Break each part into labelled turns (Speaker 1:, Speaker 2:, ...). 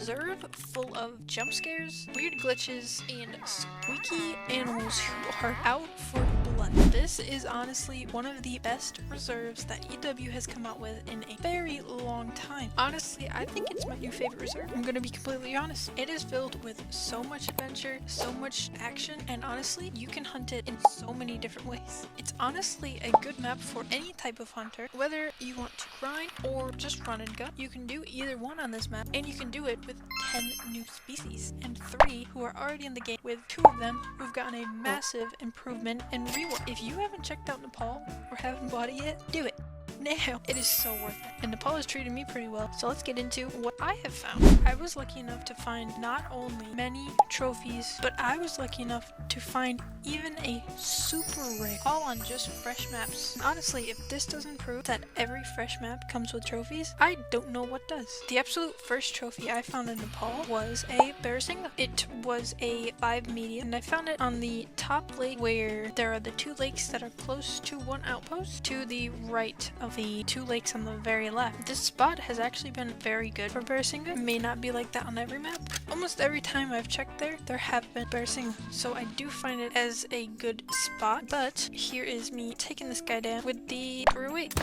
Speaker 1: reserve full of jump scares, weird glitches, and squeaky animals who are out for blood. This is honestly one of the best reserves that EW has come out with in a very long time. Honestly, I think it's my new favorite reserve. I'm gonna be completely honest. It is filled with so much adventure, so much action, and honestly, you can hunt it in so many different ways. It's honestly a good map for any type of hunter. Whether you want to grind or just run and gun, you can do either one on this map, and you can do it with 10 new species, and 3 who are already in the game, with 2 of them who've gotten a massive improvement and rework. If you haven't checked out Nepal or haven't bought it yet, do it now. It is so worth it, and Nepal has treated me pretty well. So let's get into what I have found. I was lucky enough to find not only many trophies, but I was lucky enough to find even a super rare, all on just fresh maps. And honestly, if this doesn't prove that every fresh map comes with trophies, I don't know what does. The absolute first trophy I found in Nepal was a Barasingha. It was a 5 medium, and I found it on the top lake where there are the 2 lakes that are close to one outpost to the right of the 2 lakes on the very left. This spot has actually been very good for Barasingha. It may not be like that on every map. Almost every time I've checked there have been Barasingha, so I do find it as a good spot. But here is me taking this guy down with the 308.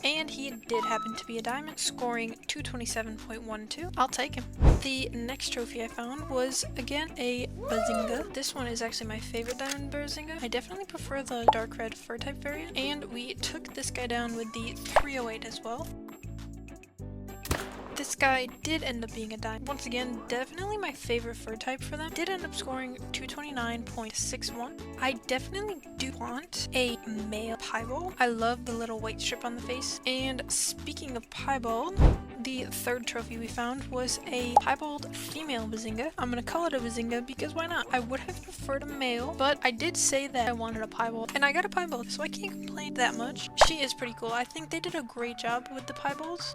Speaker 1: And he did happen to be a diamond, scoring 227.12. I'll take him. The next trophy I found was, again, a Barasingha. This one is actually my favorite diamond Barasingha. I definitely prefer the dark red fur type variant. And we took this guy down with the 308 as well. This guy did end up being a diamond. Once again, definitely my favorite fur type for them. Did end up scoring 229.61. I definitely do want a male Piebald. I love the little white strip on the face. And speaking of Piebald, the third trophy we found was a Piebald female Barasingha. I'm gonna call it a Barasingha because why not? I would have preferred a male, but I did say that I wanted a Piebald, and I got a Piebald, so I can't complain that much. She is pretty cool. I think they did a great job with the Piebalds.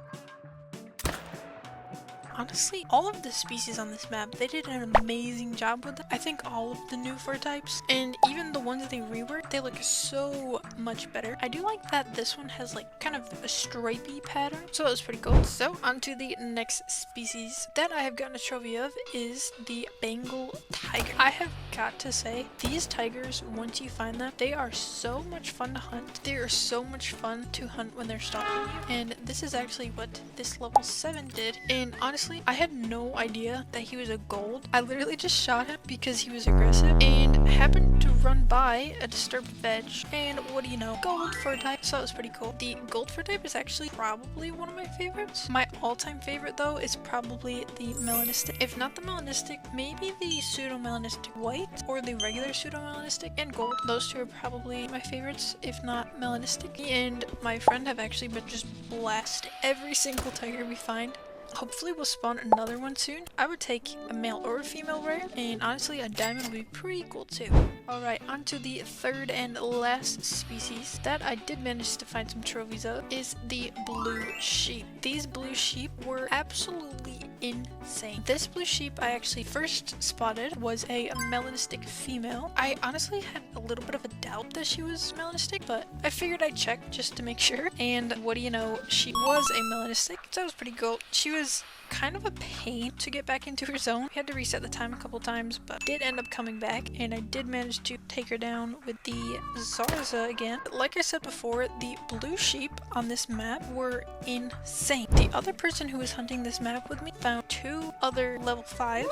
Speaker 1: Honestly, all of the species on this map, they did an amazing job with them. I think all of the new fur types, and even the ones that they reworked, they look so much better. I do like that this one has like kind of a stripy pattern, so that was pretty cool. So on to the next species that I have gotten a trophy of is the Bengal tiger. I have got to say, these tigers, once you find them, they are so much fun to hunt. They are so much fun to hunt when they're stalking you, and this is actually what this level 7 did. And honestly, I had no idea that he was a gold. I literally just shot him because he was aggressive and happened to run by a disturbed veg, and what do you know, gold fur type, so that was pretty cool. The gold fur type is actually probably one of my favorites. My all-time favorite though is probably the melanistic. If not the melanistic, maybe the pseudo-melanistic white or the regular pseudo-melanistic and gold. Those 2 are probably my favorites, if not melanistic. And my friend have actually been just blasting every single tiger we find. Hopefully we'll spawn another one soon. I would take a male or a female rare, and honestly a diamond would be pretty cool too. Alright, on to the third and last species that I did manage to find some trophies of is the blue sheep. These blue sheep were absolutely insane. This blue sheep I actually first spotted was a melanistic female. I honestly had a little bit of a doubt that she was melanistic, but I figured I'd check just to make sure. And what do you know, she was a melanistic, so that was pretty cool. She was kind of a pain to get back into her zone. We had to reset the time a couple times, but did end up coming back, and I did manage to take her down with the Zarza again. Like I said before, the blue sheep on this map were insane. The other person who was hunting this map with me found 2 other level 5s,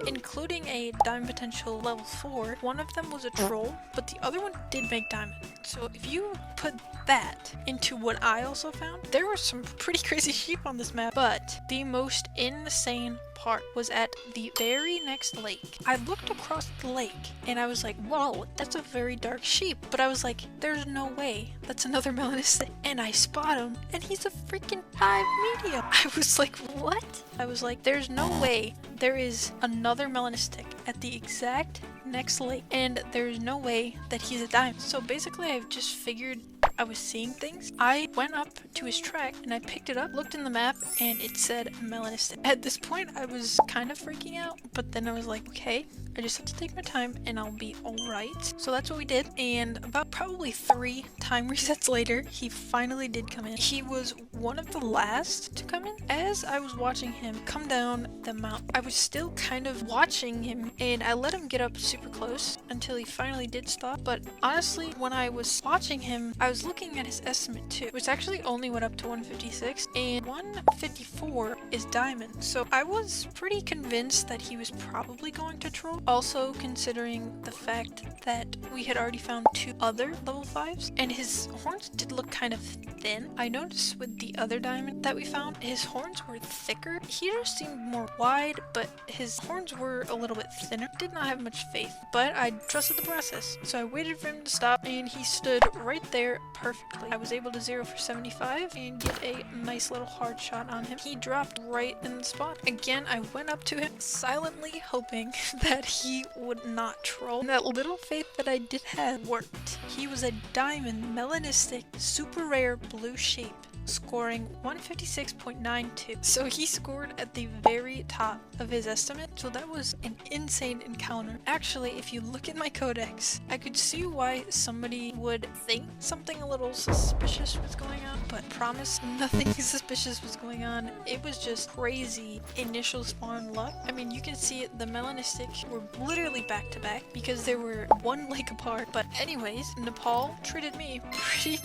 Speaker 1: including a diamond potential level 4. One of them was a troll, but the other one did make diamond. So if you put that into what I also found, there were some pretty crazy sheep on this map, but the most insane part was at the very next lake. I looked across the lake and I was like, whoa, that's a very dark sheep. But I was like, there's no way that's another melanistic. And I spot him and he's a freaking 5 medium. I was like, what? I was like, there's no way there is another melanistic at the exact next lake, and there's no way that he's a diamond. So basically I've just figured I was seeing things, I went up to his track and I picked it up, looked in the map, and it said melanistic. At this point, I was kind of freaking out, but then I was like, okay, I just have to take my time and I'll be alright. So that's what we did, and about probably 3 time resets later, he finally did come in. He was one of the last to come in. As I was watching him come down the mountain, I was still kind of watching him, and I let him get up super close until he finally did stop. But honestly, when I was watching him, I was looking at his estimate too, which actually only went up to 156, and 154 is diamond. So I was pretty convinced that he was probably going to troll. Also considering the fact that we had already found 2 other level 5s, and his horns did look kind of thin. I noticed with the other diamond that we found, his horns were thicker. He just seemed more wide, but his horns were a little bit thinner. Did not have much faith, but I trusted the process. So I waited for him to stop, and he stood right there perfectly. I was able to 0 for 75 and get a nice little hard shot on him. He dropped right in the spot. Again, I went up to him, silently hoping that he would not troll. And that little faith that I did have worked. He was a diamond melanistic super rare blue sheep, scoring 156.92. So he scored at the very top of his estimate, so that was an insane encounter. Actually, if you look at my codex, I could see why somebody would think something a little suspicious was going on, but promise nothing suspicious was going on. It was just crazy initial spawn luck. I mean, you can see it, the melanistic were literally back to back because they were 1 lake apart. But anyways, Nepal treated me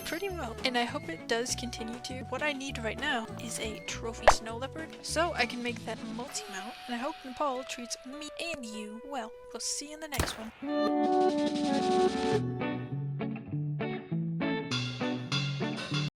Speaker 1: pretty well, and I hope it does continue to. What I need right now is a trophy snow leopard so I can make that multi-mount, and I hope Nepal treats me and you well. We'll see you in the next one.